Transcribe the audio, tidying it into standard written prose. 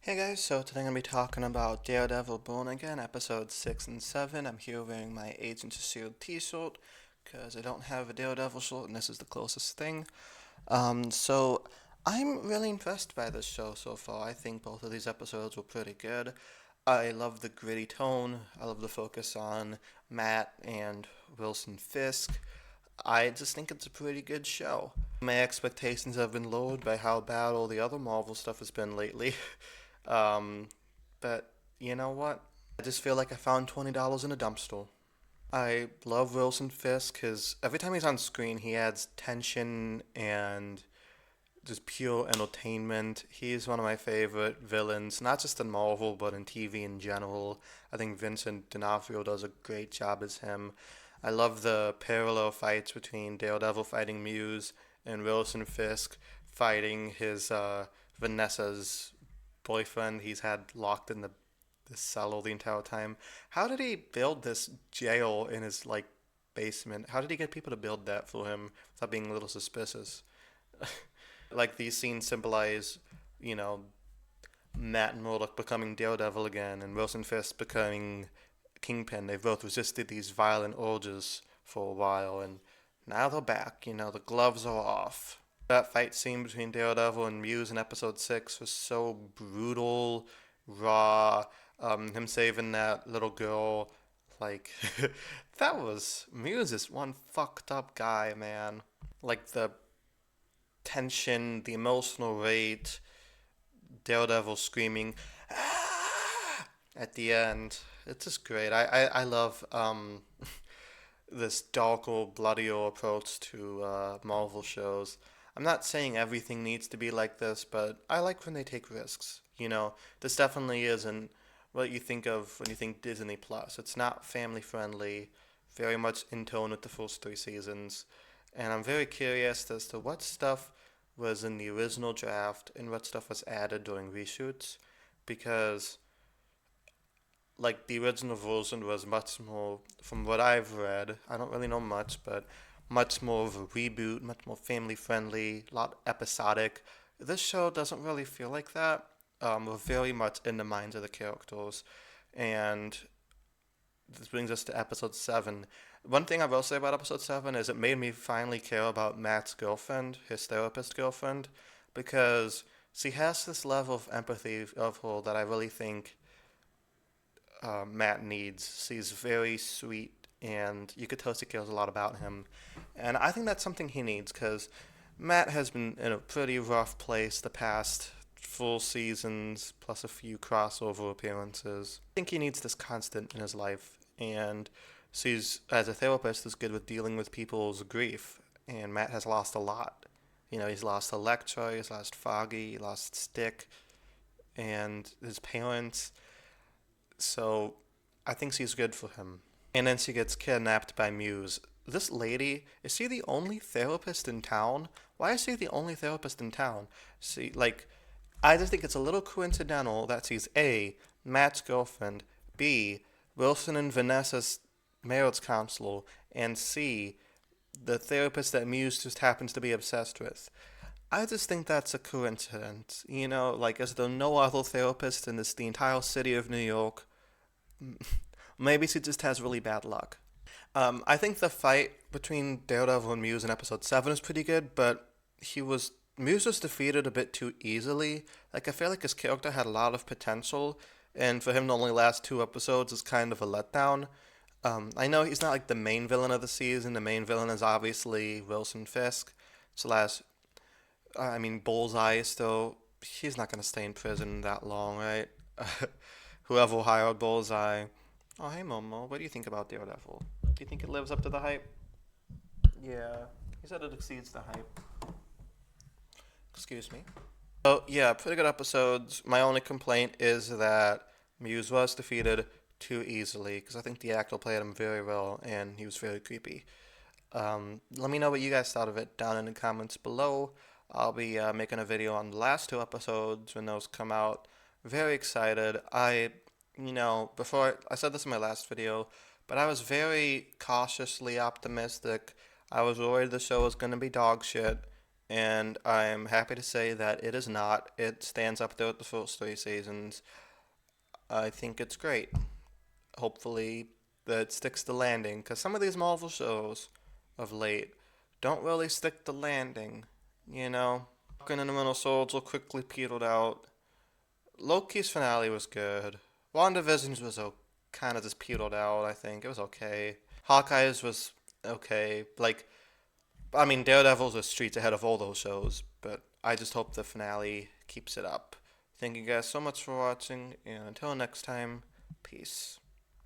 Hey guys, so today I'm going to be talking about Daredevil Born Again, episodes 6 and 7. I'm here wearing my Agents of S.H.I.E.L.D. t-shirt because I don't have a Daredevil shirt and this is the closest thing. So I'm really impressed by this show so far. I think both of these episodes were pretty good. I love the gritty tone. I love the focus on Matt and Wilson Fisk. I just think it's a pretty good show. My expectations have been lowered by how bad all the other Marvel stuff has been lately. um, but you know what? I just feel like I found $20 in a dumpster. I love Wilson Fisk because every time he's on screen, he adds tension and just pure entertainment. He's one of my favorite villains, not just in Marvel, but in TV in general. I think Vincent D'Onofrio does a great job as him. I love the parallel fights between Daredevil fighting Muse and Wilson Fisk fighting his Vanessa's boyfriend he's had locked in the cellar the entire time. How did he build this jail in his basement? How did he get people to build that for him without being a little suspicious? Like these scenes symbolize, you know, Matt and Murdock becoming Daredevil again and Wilson Fisk becoming Kingpin. They've both resisted these violent urges for a while and now they're back. The gloves are off. That fight scene between Daredevil and Muse in episode 6 was so brutal, raw. Him saving that little girl, like, that was. Muse is one fucked up guy, man. Like, the tension, the emotional rate, Daredevil screaming "Ah!" at the end. It's just great. I love this darker, bloodier approach to Marvel shows. I'm not saying everything needs to be like this, but I like when they take risks. This definitely isn't what you think of when you think Disney Plus. It's not family friendly, very much in tone with the first three seasons. And I'm very curious as to what stuff was in the original draft and what stuff was added during reshoots because the original version was much more, from what I've read, I don't really know much, but much more of a reboot, much more family friendly, a lot episodic. This show doesn't really feel like that. We're very much in the minds of the characters, and this brings us to episode 7. One thing I will say about episode 7 is it made me finally care about Matt's girlfriend, his therapist girlfriend, because she has this level of empathy of her that I really think Matt needs. She's very sweet, and you could tell she cares a lot about him. And I think that's something he needs because Matt has been in a pretty rough place the past 4 seasons, plus a few crossover appearances. I think he needs this constant in his life, and she's, as a therapist, is good with dealing with people's grief. And Matt has lost a lot. He's lost Elektra, he's lost Foggy, he lost Stick, and his parents. So I think she's good for him. And then she gets kidnapped by Muse. This lady, is she the only therapist in town? Why is she the only therapist in town? I just think it's a little coincidental that she's A, Matt's girlfriend, B, Wilson and Vanessa's marriage counselor, and C, the therapist that Muse just happens to be obsessed with. I just think that's a coincidence. Is there no other therapist in the entire city of New York? Maybe she just has really bad luck. I think the fight between Daredevil and Muse in episode 7 is pretty good, but Muse was defeated a bit too easily. I feel like his character had a lot of potential, and for him to only last 2 episodes is kind of a letdown. I know he's not the main villain of the season. The main villain is obviously Wilson Fisk. Slash, Bullseye is still. He's not going to stay in prison that long, right? Whoever hired Bullseye. Oh, hey, Momo. What do you think about Daredevil? Do you think it lives up to the hype? Yeah. He said it exceeds the hype. Excuse me. So, yeah, pretty good episodes. My only complaint is that Muse was defeated too easily because I think the actor played him very well and he was very creepy. Let me know what you guys thought of it down in the comments below. I'll be making a video on the last 2 episodes when those come out. Very excited. Before I said this in my last video, but I was very cautiously optimistic. I was worried the show was going to be dog shit, and I'm happy to say that it is not. It stands up there with the first three seasons. I think it's great. Hopefully, that sticks the landing, because some of these Marvel shows of late don't really stick the landing. You know, Falcon and the Winter Soldier quickly petered out. Loki's finale was good. WandaVision's was kind of just petered out. I think it was okay. Hawkeye's was okay. Like, I mean, Daredevil's a streets ahead of all those shows, but I just hope the finale keeps it up. Thank you guys so much for watching, and until next time, peace.